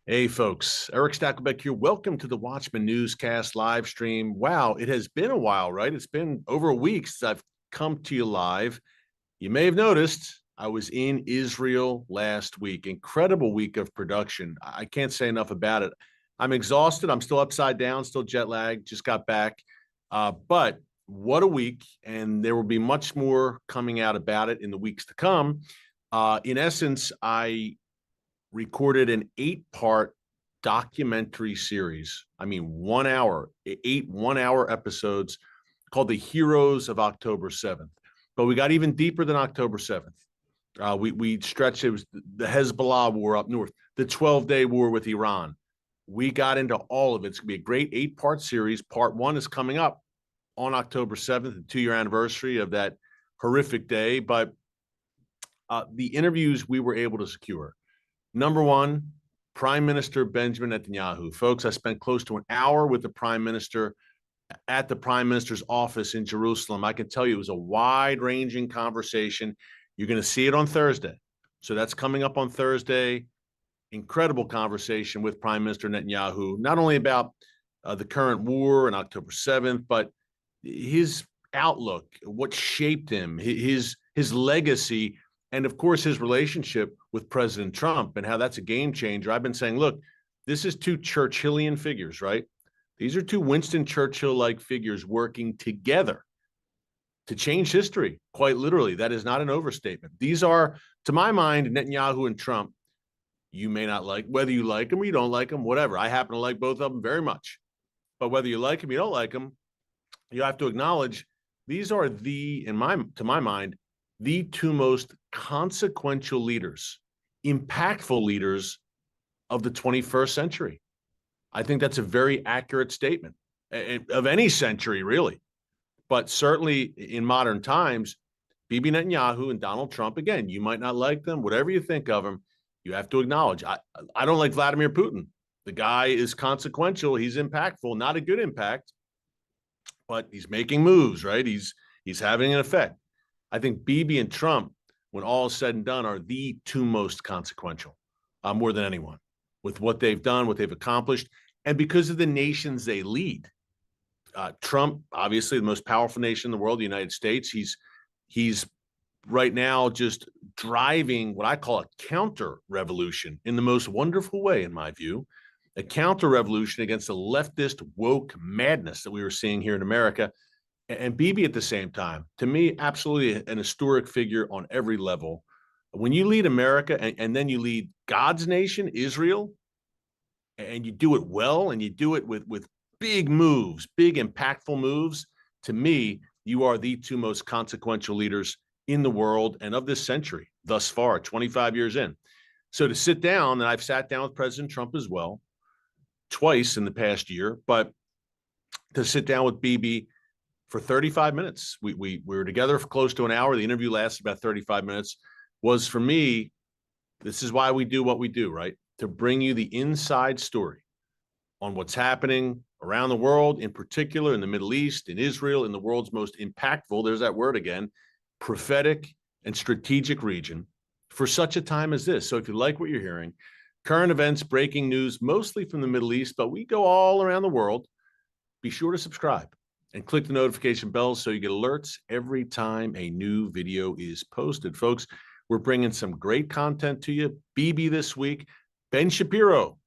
Hey, folks. Erick Stakelbeck here. Welcome to the Watchman Newscast live stream. Wow, it has been a while, right? It's been over a week since I've come to you live. You may have noticed I was in Israel last week. Incredible week of production. I can't say enough about it. I'm exhausted. I'm still upside down, still jet lagged, just got back. But what a week. And there will be much more coming out about it in the weeks to come. In essence, I recorded an 8-part documentary series. I mean, 1 hour, 8 1 hour episodes called The Heroes of October 7th. But we got even deeper than October 7th. We stretched, it was the Hezbollah war up north, the 12-day war with Iran. We got into all of it. It's going to be a great 8-part series. Part one is coming up on October 7th, the 2-year anniversary of that horrific day. But the interviews we were able to secure. Number one, Prime Minister Benjamin Netanyahu. Folks, I spent close to an hour with the Prime Minister at the Prime Minister's office in Jerusalem. I can tell you it was a wide-ranging conversation. You're going to see it on Thursday. So that's coming up on Thursday. Incredible conversation with Prime Minister Netanyahu, not only about the current war and October 7th, but his outlook, what shaped him, his legacy, and of course, his relationship with President Trump and how that's a game changer. I've been saying, look, this is two Churchillian figures, right? These are two Winston Churchill-like figures working together to change history, quite literally. That is not an overstatement. These are, to my mind, Netanyahu and Trump. You may not like, whether you like them or you don't like them, whatever. I happen to like both of them very much. But whether you like them, you don't like them, you have to acknowledge these are to my mind, the two most consequential leaders, impactful leaders of the 21st century. I think that's a very accurate statement of any century, really. But certainly in modern times, Bibi Netanyahu and Donald Trump, again, you might not like them, whatever you think of them, you have to acknowledge. I don't like Vladimir Putin. The guy is consequential. He's impactful, not a good impact, but he's making moves, right? He's having an effect. I think Bibi and Trump, when all is said and done, are the two most consequential, more than anyone, with what they've done, what they've accomplished, and because of the nations they lead. Trump, obviously the most powerful nation in the world, the United States. He's right now just driving what I call a counter revolution in the most wonderful way, in my view, a counter revolution against the leftist woke madness that we were seeing here in America. And Bibi at the same time, to me, absolutely an historic figure on every level. When you lead America and then you lead God's nation, Israel, and you do it well and you do it with big moves, big impactful moves, to me, you are the two most consequential leaders in the world and of this century thus far, 25 years in. So to sit down, and I've sat down with President Trump as well, twice in the past year, but to sit down with Bibi for 35 minutes. We were together for close to an hour. The interview lasted about 35 minutes. Was, for me, this is why we do what we do, right? To bring you the inside story on what's happening around the world, in particular in the Middle East, in Israel, in the world's most impactful, there's that word again, prophetic and strategic region for such a time as this. So if you like what you're hearing, current events, breaking news, mostly from the Middle East, but we go all around the world, be sure to subscribe and click the notification bell so you get alerts every time a new video is posted. Folks, we're bringing some great content to you. Bibi this week, Ben Shapiro,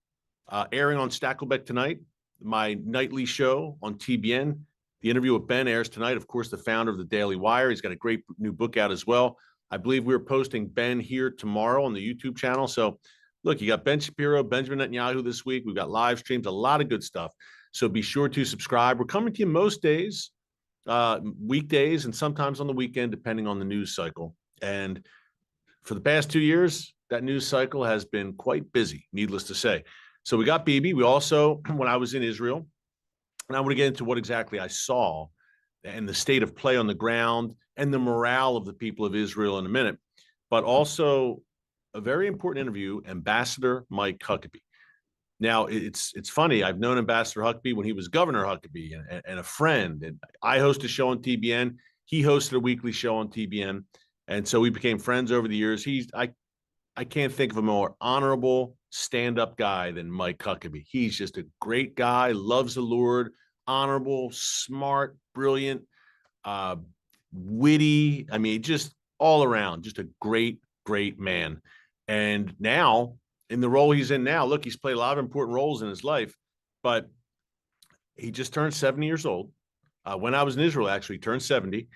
airing on Stakelbeck tonight, my nightly show on TBN. The interview with Ben airs tonight. Of course, the founder of the Daily Wire. He's got a great new book out as well. I believe we're posting Ben here tomorrow on the YouTube channel. So look, you got Ben Shapiro, Benjamin Netanyahu this week. We've got live streams, a lot of good stuff. So be sure to subscribe. We're coming to you most days, weekdays, and sometimes on the weekend, depending on the news cycle. And for the past 2 years, that news cycle has been quite busy, needless to say. So we got Bibi. We also, when I was in Israel, and I want to get into what exactly I saw and the state of play on the ground and the morale of the people of Israel in a minute, but also a very important interview, Ambassador Mike Huckabee. Now, it's funny. I've known Ambassador Huckabee when he was Governor Huckabee and a friend. And I host a show on TBN. He hosted a weekly show on TBN. And so we became friends over the years. I can't think of a more honorable stand-up guy than Mike Huckabee. He's just a great guy, loves the Lord, honorable, smart, brilliant, uh, witty. I mean, just all around, just a great, great man. And now, in the role he's in now, look, he's played a lot of important roles in his life, but he just turned 70 years old. When I was in Israel, actually, he turned 70,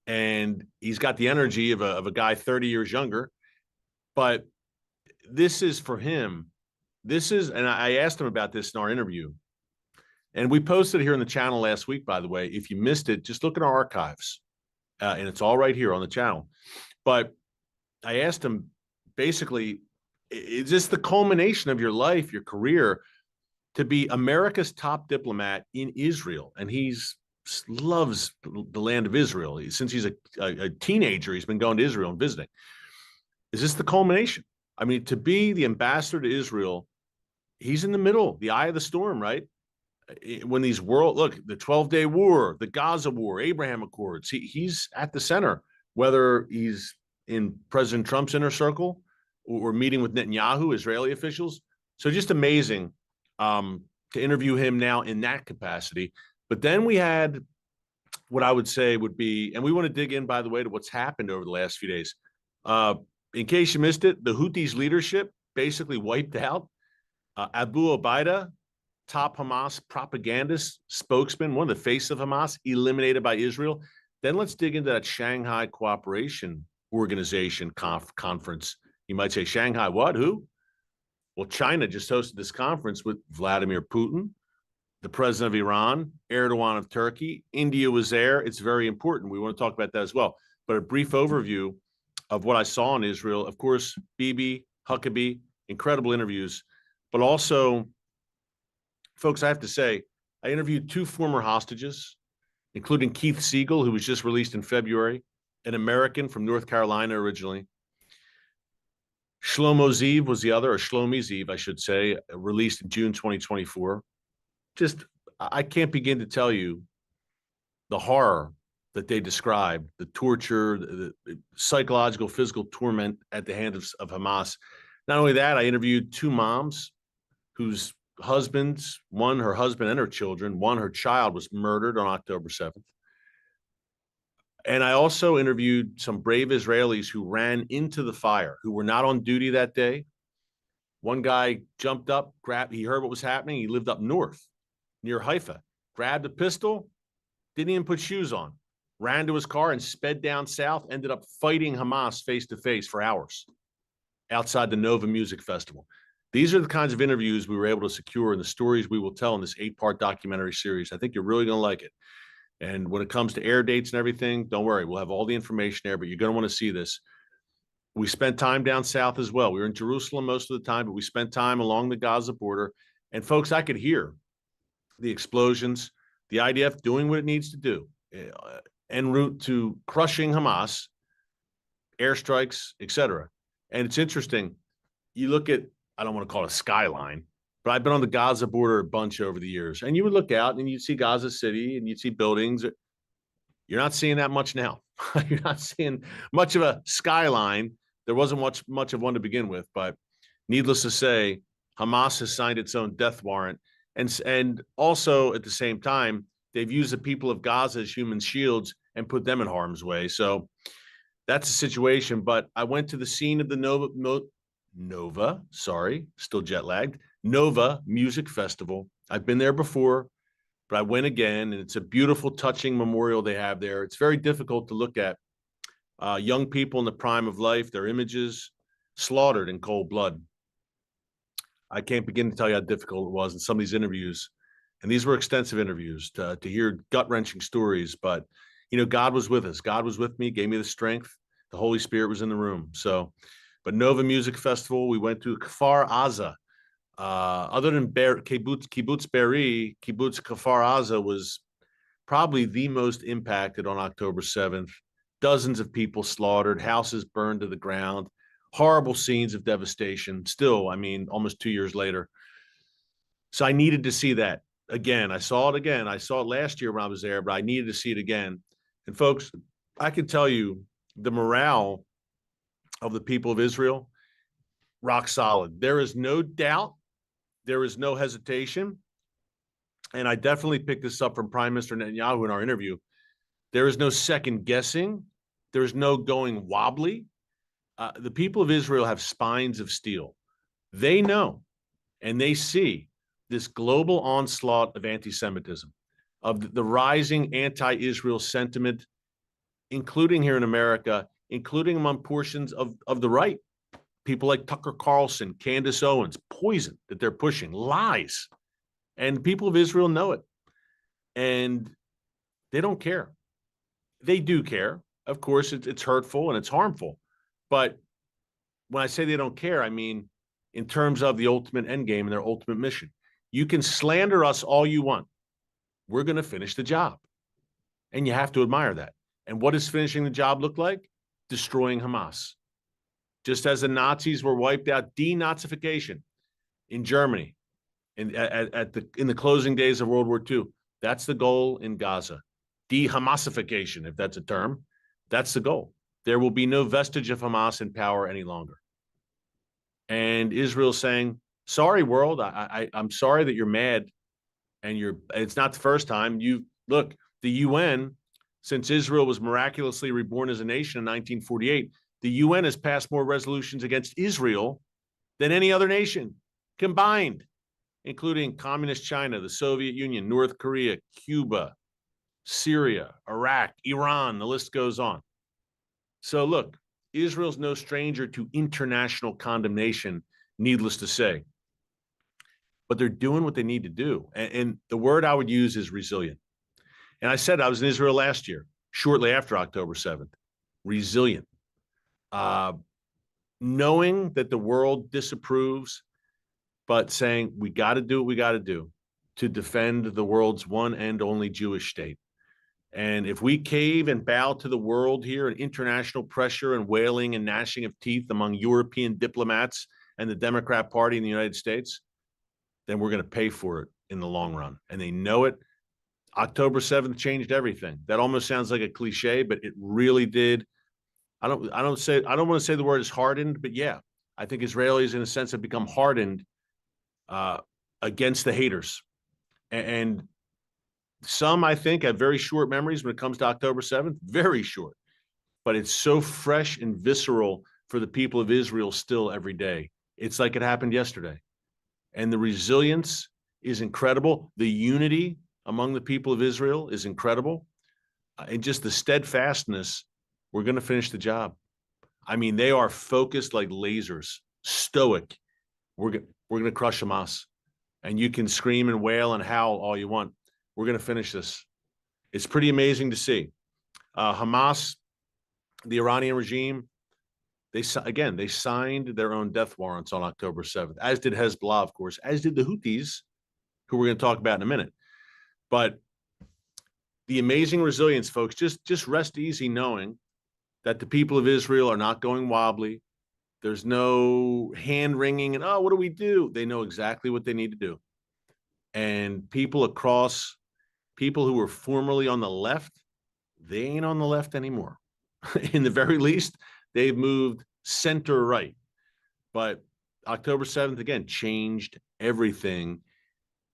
and he's got the energy of a guy 30 years younger. But this is for him. This is, and I asked him about this in our interview, and we posted it here on the channel last week, by the way. If you missed it, just look in our archives, and it's all right here on the channel. But I asked him basically, is this the culmination of your life, your career, to be America's top diplomat in Israel? And he's loves the land of Israel. Since he's a teenager, he's been going to Israel and visiting. Is this the culmination? I mean, to be the ambassador to Israel, he's in the middle, the eye of the storm, right? When these look, the 12-day war, the Gaza war, Abraham Accords, he's at the center, whether he's in President Trump's inner circle or meeting with Netanyahu, Israeli officials. So just amazing to interview him now in that capacity. But then we had what I would say would be, and we want to dig in, by the way, to what's happened over the last few days. In case you missed it, the Houthis leadership basically wiped out Abu Obaida, top Hamas propagandist spokesman, one of the face of Hamas, eliminated by Israel. Then let's dig into that Shanghai Cooperation Organization conference. You might say, Shanghai, what? Who? Well, China just hosted this conference with Vladimir Putin, the president of Iran, Erdogan of Turkey. India was there. It's very important. We want to talk about that as well. But a brief overview of what I saw in Israel. Of course, Bibi, Huckabee, incredible interviews. But also, folks, I have to say, I interviewed 2 former hostages, including Keith Siegel, who was just released in February, an American from North Carolina originally. Shlomo Ziv was the other, or Shlomi Ziv, I should say, released in June 2024. Just, I can't begin to tell you the horror that they described, the torture, the psychological, physical torment at the hands of Hamas. Not only that, I interviewed 2 moms whose husbands, one, her husband and her children, one, her child, was murdered on October 7th. And I also interviewed some brave Israelis who ran into the fire, who were not on duty that day. One guy jumped up, he heard what was happening. He lived up north near Haifa, grabbed a pistol, didn't even put shoes on, ran to his car and sped down south, ended up fighting Hamas face to face for hours outside the Nova Music Festival. These are the kinds of interviews we were able to secure and the stories we will tell in this 8-part documentary series. I think you're really going to like it. And when it comes to air dates and everything, don't worry, we'll have all the information there, but you're going to want to see this. We spent time down south as well. We were in Jerusalem most of the time, but we spent time along the Gaza border. And folks, I could hear the explosions, the IDF doing what it needs to do, en route to crushing Hamas, airstrikes, etc. And it's interesting. You look at, I don't want to call it a skyline, but I've been on the Gaza border a bunch over the years. And you would look out and you'd see Gaza City and you'd see buildings. You're not seeing that much now. You're not seeing much of a skyline. There wasn't much of one to begin with, but needless to say, Hamas has signed its own death warrant. And also at the same time, they've used the people of Gaza as human shields and put them in harm's way. So that's the situation. But I went to the scene of the Nova, still jet lagged, Nova Music Festival. I've been there before, but I went again, and it's a beautiful, touching memorial they have there. It's very difficult to look at. Young people in the prime of life, their images slaughtered in cold blood. I can't begin to tell you how difficult it was in some of these interviews. And these were extensive interviews to hear gut-wrenching stories. But, you know, God was with us. God was with me, gave me the strength. The Holy Spirit was in the room. So, but Nova Music Festival, we went to Kfar Aza. Other than Kibbutz Be'eri, Kibbutz Kfar Aza was probably the most impacted on October 7th. Dozens of people slaughtered, houses burned to the ground, horrible scenes of devastation. Still, I mean, almost 2 years later. So I needed to see that again. I saw it again. I saw it last year when I was there, but I needed to see it again. And folks, I can tell you the morale of the people of Israel rock solid. There is no doubt. There is no hesitation. And I definitely picked this up from Prime Minister Netanyahu in our interview. There is no second guessing. There is no going wobbly. The people of Israel have spines of steel. They know and they see this global onslaught of anti-Semitism, of the rising anti-Israel sentiment, including here in America, including among portions of the right. People like Tucker Carlson, Candace Owens, poison that they're pushing, lies. And people of Israel know it. And they don't care. They do care. Of course, it's hurtful and it's harmful. But when I say they don't care, I mean in terms of the ultimate end game and their ultimate mission. You can slander us all you want. We're going to finish the job. And you have to admire that. And what does finishing the job look like? Destroying Hamas. Just as the Nazis were wiped out, denazification in Germany in the closing days of World War II. That's the goal in Gaza. De-Hamasification, if that's a term. That's the goal. There will be no vestige of Hamas in power any longer. And Israel's saying, sorry, world, I'm sorry that you're mad. And it's not the first time. Look, the UN, since Israel was miraculously reborn as a nation in 1948, the UN has passed more resolutions against Israel than any other nation combined, including Communist China, the Soviet Union, North Korea, Cuba, Syria, Iraq, Iran, the list goes on. So look, Israel's no stranger to international condemnation, needless to say. But they're doing what they need to do. And the word I would use is resilient. And I said I was in Israel last year, shortly after October 7th. Resilient. Knowing that the world disapproves, but saying we got to do what we got to do to defend the world's one and only Jewish state. And if we cave and bow to the world here and international pressure and wailing and gnashing of teeth among European diplomats and the Democrat Party in the United States, then we're going to pay for it in the long run. And they know it. October 7th changed everything. That almost sounds like a cliche, but it really did. I don't want to say the word is hardened, but yeah, I think Israelis in a sense have become hardened against the haters. And some, I think, have very short memories when it comes to October 7th, very short. But it's so fresh and visceral for the people of Israel still every day. It's like it happened yesterday. And the resilience is incredible. The unity among the people of Israel is incredible. And just the steadfastness, we're going to finish the job. I mean, they are focused like lasers, stoic. We're going to crush Hamas. And you can scream and wail and howl all you want. We're going to finish this. It's pretty amazing to see. Hamas, the Iranian regime, they signed their own death warrants on October 7th, as did Hezbollah, of course, as did the Houthis, who we're going to talk about in a minute. But the amazing resilience, folks, just rest easy knowing that the people of Israel are not going wobbly. There's no hand wringing and, oh, what do we do? They know exactly what they need to do. And people who were formerly on the left, they ain't on the left anymore. In the very least, they've moved center right. But October 7th, again, changed everything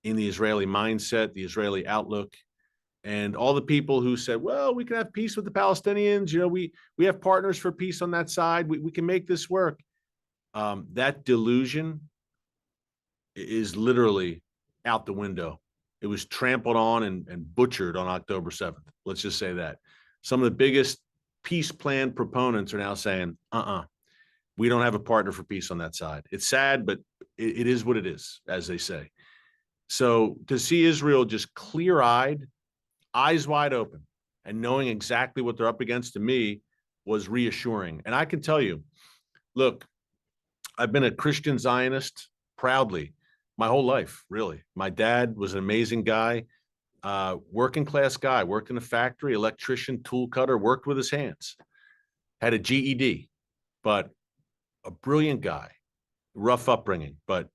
in the Israeli mindset, the Israeli outlook. And all the people who said, well, we can have peace with the Palestinians. You know, we have partners for peace on that side. We can make this work. That delusion is literally out the window. It was trampled on and butchered on October 7th. Let's just say that. Some of the biggest peace plan proponents are now saying, we don't have a partner for peace on that side. It's sad, but it is what it is, as they say. So to see Israel just clear-eyed, eyes wide open, and knowing exactly what they're up against, to me, was reassuring. And I can tell you, look, I've been a Christian Zionist proudly my whole life, really. My dad was an amazing guy, working class guy, worked in a factory, electrician, tool cutter, worked with his hands, had a GED, but a brilliant guy, rough upbringing, but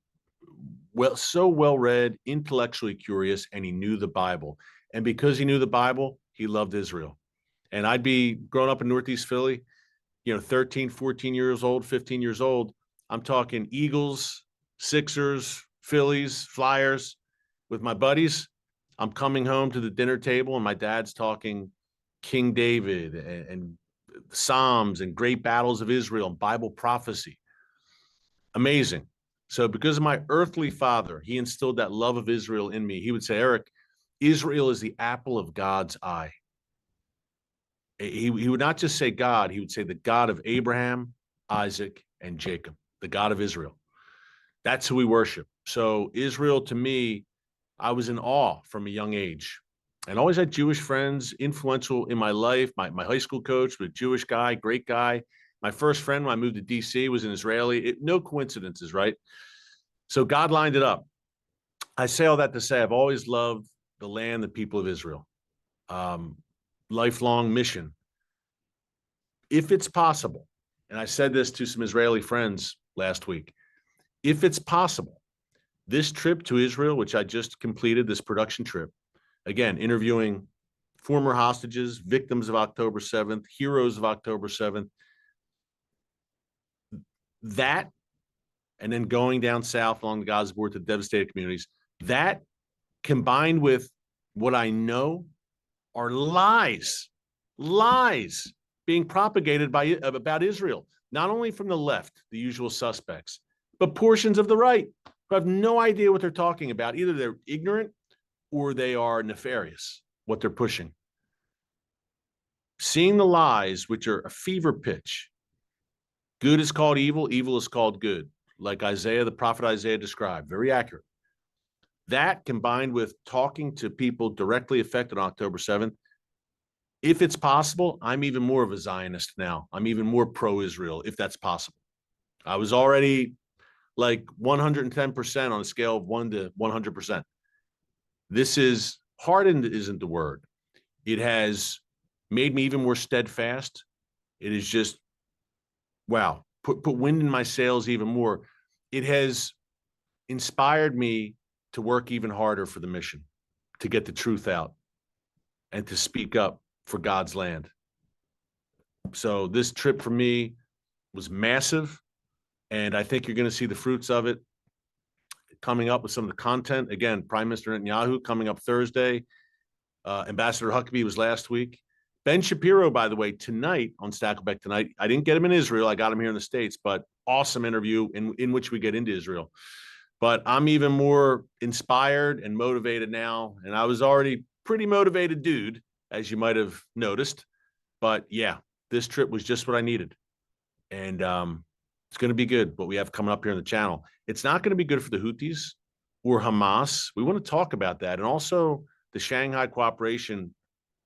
so well-read, intellectually curious, and he knew the Bible. And because he knew the Bible, he loved Israel. And I'd be growing up in Northeast Philly, 13, 14 years old, 15 years old, I'm talking Eagles, Sixers, Phillies, Flyers with my buddies. I'm coming home to the dinner table and my dad's talking King David and Psalms and great battles of Israel and Bible prophecy. Amazing. So because of my earthly father, he instilled that love of Israel in me. He would say, Erick, Israel is the apple of God's eye. He would not just say God, he would say the God of Abraham, Isaac, and Jacob, the God of Israel. That's who we worship. So Israel, to me, I was in awe from a young age and always had Jewish friends influential in my life. My high school coach was a Jewish guy, great guy. My first friend when I moved to DC was an Israeli. No coincidences, right? So God lined it up. I say all that to say I've always loved the land, the people of Israel. Lifelong mission. If it's possible, and I said this to some Israeli friends last week, if it's possible, this trip to Israel, which I just completed, this production trip, again, interviewing former hostages, victims of October 7th, heroes of October 7th, that, and then going down south along the Gaza border to devastated communities, that combined with what I know are lies being propagated about Israel, not only from the left, the usual suspects, but portions of the right who have no idea what they're talking about. Either they're ignorant or they are nefarious, what they're pushing. Seeing the lies, which are a fever pitch. Good is called evil, evil is called good, like Isaiah, the prophet Isaiah described, very accurate. That combined with talking to people directly affected on October 7th, if it's possible, I'm even more of a Zionist now. I'm even more pro-Israel, if that's possible. I was already like 110% on a scale of 1 to 100%. This is, hardened isn't the word. It has made me even more steadfast. It is just, wow, put wind in my sails even more. It has inspired me to work even harder for the mission, to get the truth out and to speak up for God's land. So this trip for me was massive, and I think you're going to see the fruits of it coming up with some of the content. Again, Prime Minister Netanyahu coming up Thursday. Ambassador Huckabee was last week. Ben Shapiro, by the way, tonight on Stakelbeck tonight. I didn't get him in Israel. I got him here in the States, but awesome interview in which we get into Israel. But I'm even more inspired and motivated now. And I was already pretty motivated dude, as you might have noticed. But yeah, this trip was just what I needed. And it's going to be good, what we have coming up here on the channel. It's not going to be good for the Houthis or Hamas. We want to talk about that. And also the Shanghai Cooperation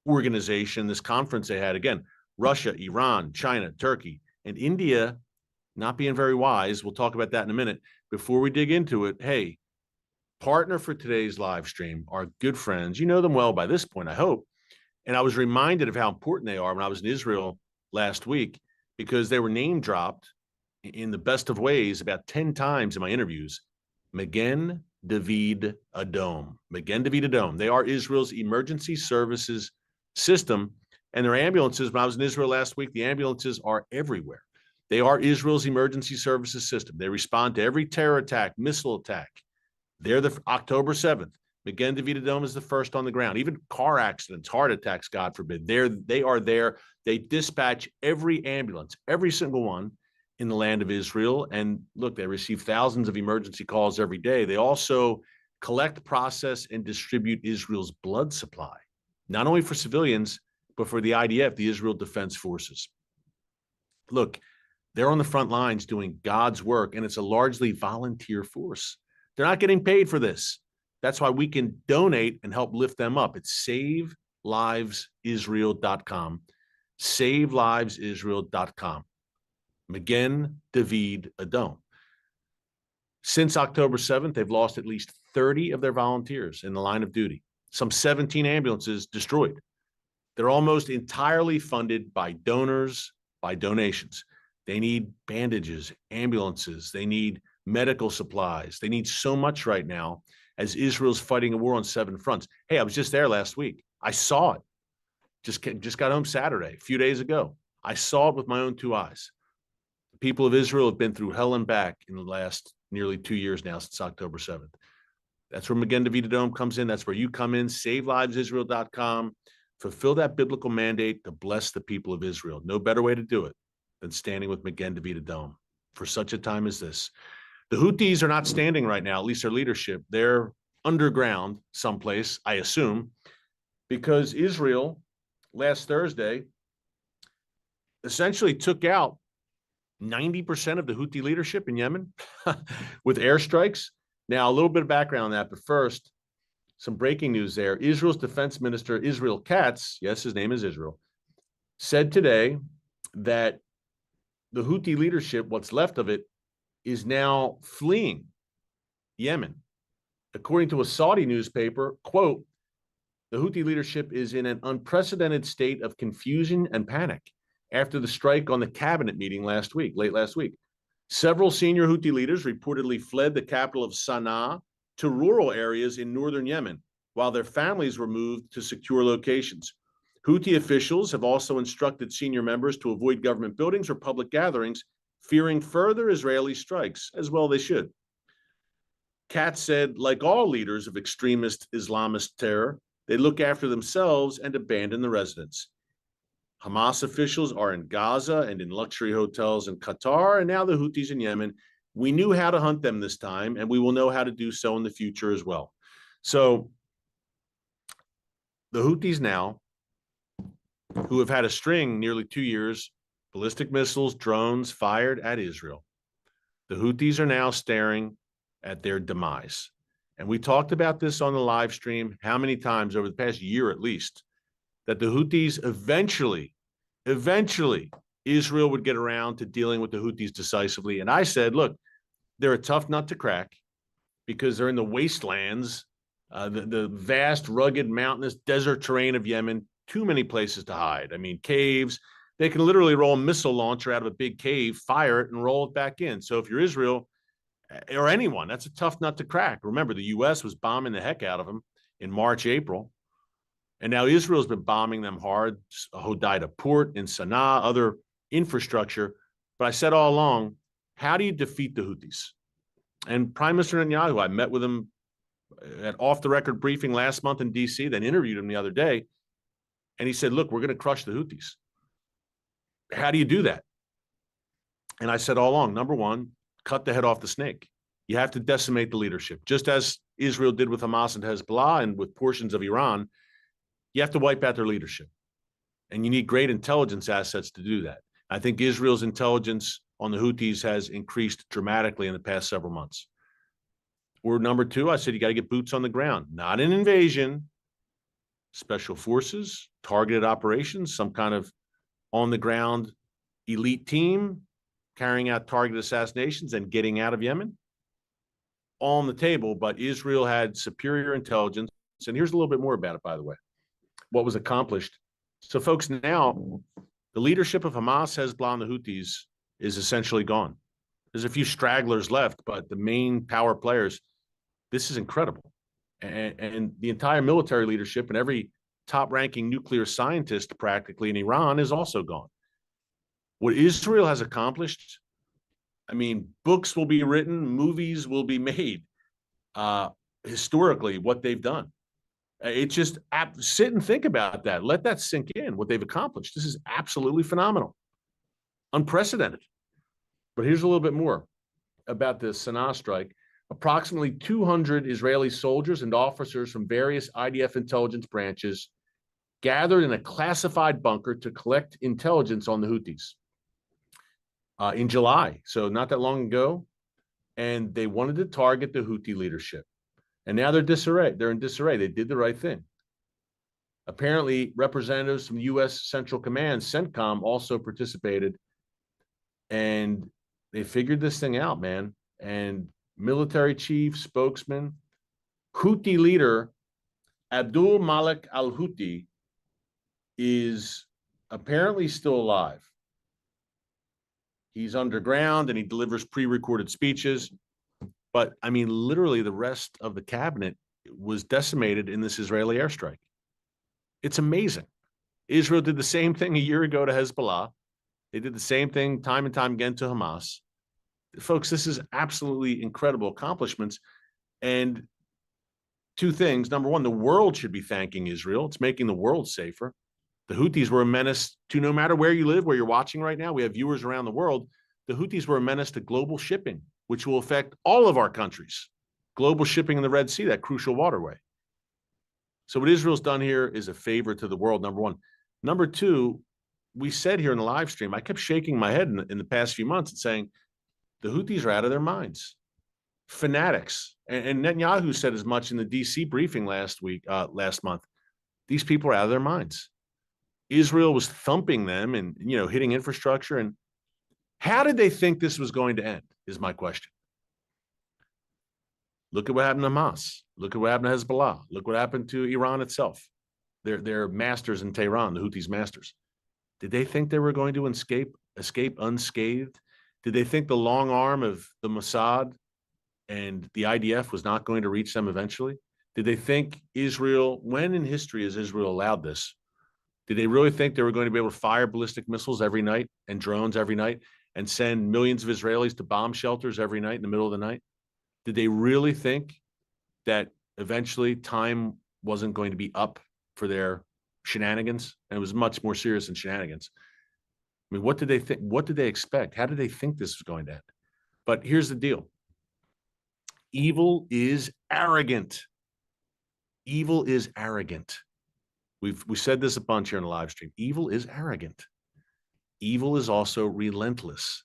Organization, this conference they had, again, Russia, Iran, China, Turkey, and India not being very wise. We'll talk about that in a minute. Before we dig into it, hey, partner for today's live stream, our good friends, you know them well by this point, I hope. And I was reminded of how important they are when I was in Israel last week, because they were name dropped in the best of ways about 10 times in my interviews. Magen David Adom. Magen David Adom. They are Israel's emergency services system, and their ambulances, when I was in Israel last week, the ambulances are everywhere. They are Israel's emergency services system. They respond to every terror attack, missile attack. They're the October 7th. Magen David Adom is the first on the ground. Even car accidents, heart attacks, God forbid. They are there. They dispatch every ambulance, every single one in the land of Israel. And look, they receive thousands of emergency calls every day. They also collect, process, and distribute Israel's blood supply, not only for civilians, but for the IDF, the Israel Defense Forces. Look, they're on the front lines doing God's work, and it's a largely volunteer force. They're not getting paid for this. That's why we can donate and help lift them up. It's savelivesisrael.com. Savelivesisrael.com. Magen David Adom. Since October 7th, they've lost at least 30 of their volunteers in the line of duty. Some 17 ambulances destroyed. They're almost entirely funded by donors, by donations. They need bandages, ambulances. They need medical supplies. They need so much right now as Israel's fighting a war on 7 fronts. Hey, I was just there last week. I saw it. Just got home Saturday, a few days ago. I saw it with my own 2 eyes. people of Israel have been through hell and back in the last nearly 2 years now, since October 7th. That's where Magen David Adom comes in. That's where you come in, savelivesisrael.com. Fulfill that biblical mandate to bless the people of Israel. No better way to do it than standing with Magen David Adom for such a time as this. The Houthis are not standing right now, at least their leadership. They're underground someplace, I assume, because Israel last Thursday essentially took out 90% of the Houthi leadership in Yemen with airstrikes. Now, a little bit of background on that, but first, some breaking news there. Israel's defense minister, Israel Katz, yes, his name is Israel, said today that the Houthi leadership, what's left of it, is now fleeing Yemen. According to a Saudi newspaper, quote, the Houthi leadership is in an unprecedented state of confusion and panic after the strike on the cabinet meeting late last week. Several senior Houthi leaders reportedly fled the capital of Sana'a to rural areas in northern Yemen, while their families were moved to secure locations. Houthi officials have also instructed senior members to avoid government buildings or public gatherings, fearing further Israeli strikes, as well they should. Katz said, like all leaders of extremist Islamist terror, they look after themselves and abandon the residents. Hamas officials are in Gaza and in luxury hotels in Qatar, and now the Houthis in Yemen. We knew how to hunt them this time, and we will know how to do so in the future as well. So the Houthis now, who have had a string nearly 2 years, ballistic missiles, drones fired at Israel, the Houthis are now staring at their demise. And we talked about this on the live stream how many times over the past year at least, that the Houthis eventually, Israel would get around to dealing with the Houthis decisively. And I said, look, they're a tough nut to crack because they're in the wastelands, the vast, rugged, mountainous desert terrain of Yemen, too many places to hide. I mean, caves. They can literally roll a missile launcher out of a big cave, fire it, and roll it back in. So if you're Israel or anyone, that's a tough nut to crack. Remember, the U.S. was bombing the heck out of them in March, April. And now Israel's been bombing them hard, Hodeida port in Sana'a, other infrastructure. But I said all along, how do you defeat the Houthis? And Prime Minister Netanyahu, I met with him at off-the-record briefing last month in D.C., then interviewed him the other day, and he said, look, we're going to crush the Houthis. How do you do that? And I said all along, number one, cut the head off the snake. You have to decimate the leadership, just as Israel did with Hamas and Hezbollah and with portions of Iran. You have to wipe out their leadership. And you need great intelligence assets to do that. I think Israel's intelligence on the Houthis has increased dramatically in the past several months. Or number two, I said you got to get boots on the ground, not an invasion, special forces, targeted operations, some kind of on-the-ground elite team carrying out targeted assassinations and getting out of Yemen. All on the table, but Israel had superior intelligence. And here's a little bit more about it, by the way. What was accomplished. So, folks, now the leadership of Hamas, Hezbollah, and the Houthis is essentially gone. There's a few stragglers left, but the main power players, this is incredible. And the entire military leadership and every top-ranking nuclear scientist practically in Iran is also gone. What Israel has accomplished, I mean, books will be written, movies will be made, historically, what they've done. It's just sit and think about that. Let that sink in, what they've accomplished. This is absolutely phenomenal, unprecedented. But here's a little bit more about the Sana'a strike. Approximately 200 Israeli soldiers and officers from various IDF intelligence branches gathered in a classified bunker to collect intelligence on the Houthis in July, so not that long ago. And they wanted to target the Houthi leadership. And now they're in disarray. They did the right thing. Apparently, representatives from U.S. Central Command, CENTCOM, also participated. And they figured this thing out, man. And military chief, spokesman, Houthi leader Abdul Malik al-Houthi is apparently still alive. He's underground and he delivers pre-recorded speeches. But I mean, literally the rest of the cabinet was decimated in this Israeli airstrike. It's amazing. Israel did the same thing a year ago to Hezbollah. They did the same thing time and time again to Hamas. Folks, this is absolutely incredible accomplishments. And two things. Number one, the world should be thanking Israel. It's making the world safer. The Houthis were a menace to no matter where you live, where you're watching right now. We have viewers around the world. The Houthis were a menace to global shipping, which will affect all of our countries. Global shipping in the Red Sea, that crucial waterway. So what Israel's done here is a favor to the world, number one. Number two, we said here in the live stream, I kept shaking my head in the past few months and saying, the Houthis are out of their minds. Fanatics. And Netanyahu said as much in the DC briefing last month. These people are out of their minds. Israel was thumping them and, hitting infrastructure. And how did they think this was going to end is my question. Look at what happened to Hamas. Look at what happened to Hezbollah. Look what happened to Iran itself. They're masters in Tehran, the Houthis masters. Did they think they were going to escape unscathed? Did they think the long arm of the Mossad and the IDF was not going to reach them eventually? Did they think Israel, when in history has Israel allowed this? Did they really think they were going to be able to fire ballistic missiles every night and drones every night and send millions of Israelis to bomb shelters every night in the middle of the night? Did they really think that eventually time wasn't going to be up for their shenanigans? And it was much more serious than shenanigans. I mean, what did they think? What did they expect? How did they think this was going to end? But here's the deal. Evil is arrogant. Evil is arrogant. We said this a bunch here in the live stream. Evil is arrogant. Evil is also relentless.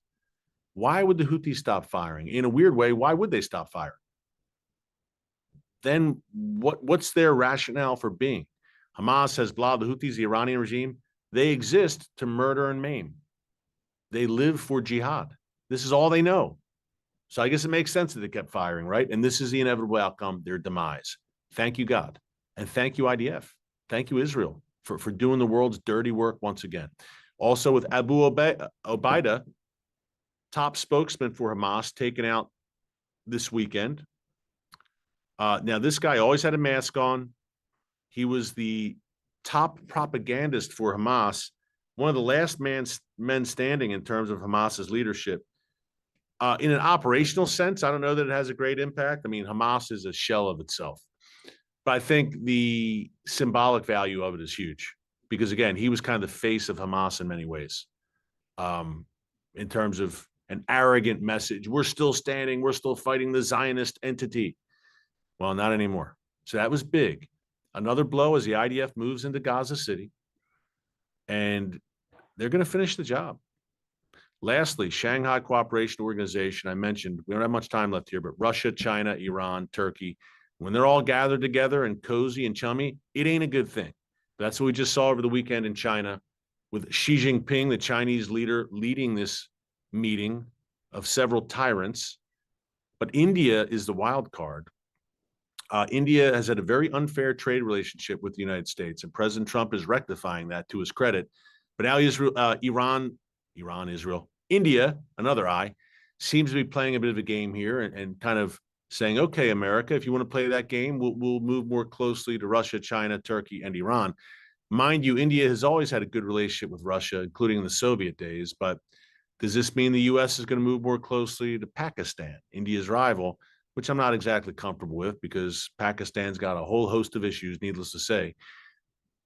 Why would the Houthis stop firing? In a weird way, why would they stop firing? Then what's their rationale for being? Hamas, Hezbollah, the Houthis, the Iranian regime, they exist to murder and maim. They live for jihad. This is all they know. So I guess it makes sense that they kept firing, right? And this is the inevitable outcome, their demise. Thank you, God. And thank you, IDF. Thank you, Israel, for doing the world's dirty work once again. Also with Abu Obaida, top spokesman for Hamas, taken out this weekend. Now, this guy always had a mask on. He was the top propagandist for Hamas, one of the last men standing in terms of Hamas's leadership. In an operational sense, I don't know that it has a great impact. I mean, Hamas is a shell of itself. But I think the symbolic value of it is huge because, again, he was kind of the face of Hamas in many ways in terms of an arrogant message. We're still standing. We're still fighting the Zionist entity. Well, not anymore. So that was big. Another blow as the IDF moves into Gaza City, and they're going to finish the job. Lastly, Shanghai Cooperation Organization, I mentioned, we don't have much time left here, but Russia, China, Iran, Turkey, when they're all gathered together and cozy and chummy, it ain't a good thing. That's what we just saw over the weekend in China with Xi Jinping, the Chinese leader, leading this meeting of several tyrants. But India is the wild card. India has had a very unfair trade relationship with the United States, and President Trump is rectifying that to his credit. But now India, another I, seems to be playing a bit of a game here and kind of saying, okay, America, if you want to play that game, we'll move more closely to Russia, China, Turkey, and Iran. Mind you, India has always had a good relationship with Russia, including in the Soviet days. But does this mean the U.S. is going to move more closely to Pakistan, India's rival, which I'm not exactly comfortable with because Pakistan's got a whole host of issues, needless to say.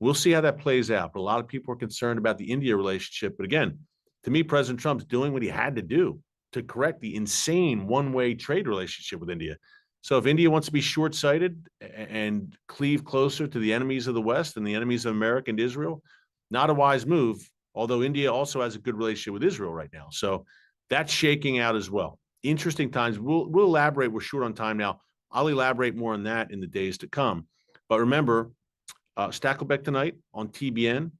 We'll see how that plays out. But a lot of people are concerned about the India relationship. But again, to me, President Trump's doing what he had to do to correct the insane one-way trade relationship with India. So if India wants to be short-sighted and cleave closer to the enemies of the West and the enemies of America and Israel, not a wise move, although India also has a good relationship with Israel right now. So that's shaking out as well. Interesting times. We'll elaborate. We're short on time now. I'll elaborate more on that in the days to come. But remember, Stakelbeck tonight on TBN,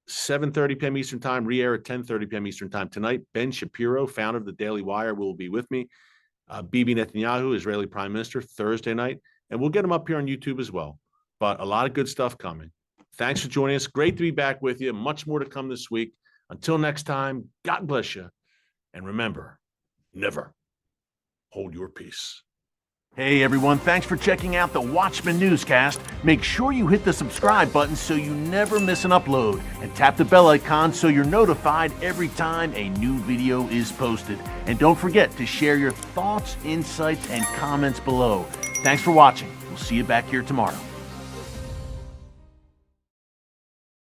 7:30 p.m. Eastern Time, re-air at 10:30 p.m. Eastern Time tonight. Ben Shapiro, founder of the Daily Wire, will be with me. Bibi Netanyahu, Israeli Prime Minister, Thursday night. And we'll get him up here on YouTube as well. But a lot of good stuff coming. Thanks for joining us. Great to be back with you. Much more to come this week. Until next time, God bless you. And remember, never hold your peace. Hey everyone, thanks for checking out the Watchman Newscast. Make sure you hit the subscribe button so you never miss an upload, and tap the bell icon so you're notified every time a new video is posted. And don't forget to share your thoughts, insights, and comments below. Thanks for watching. We'll see you back here tomorrow.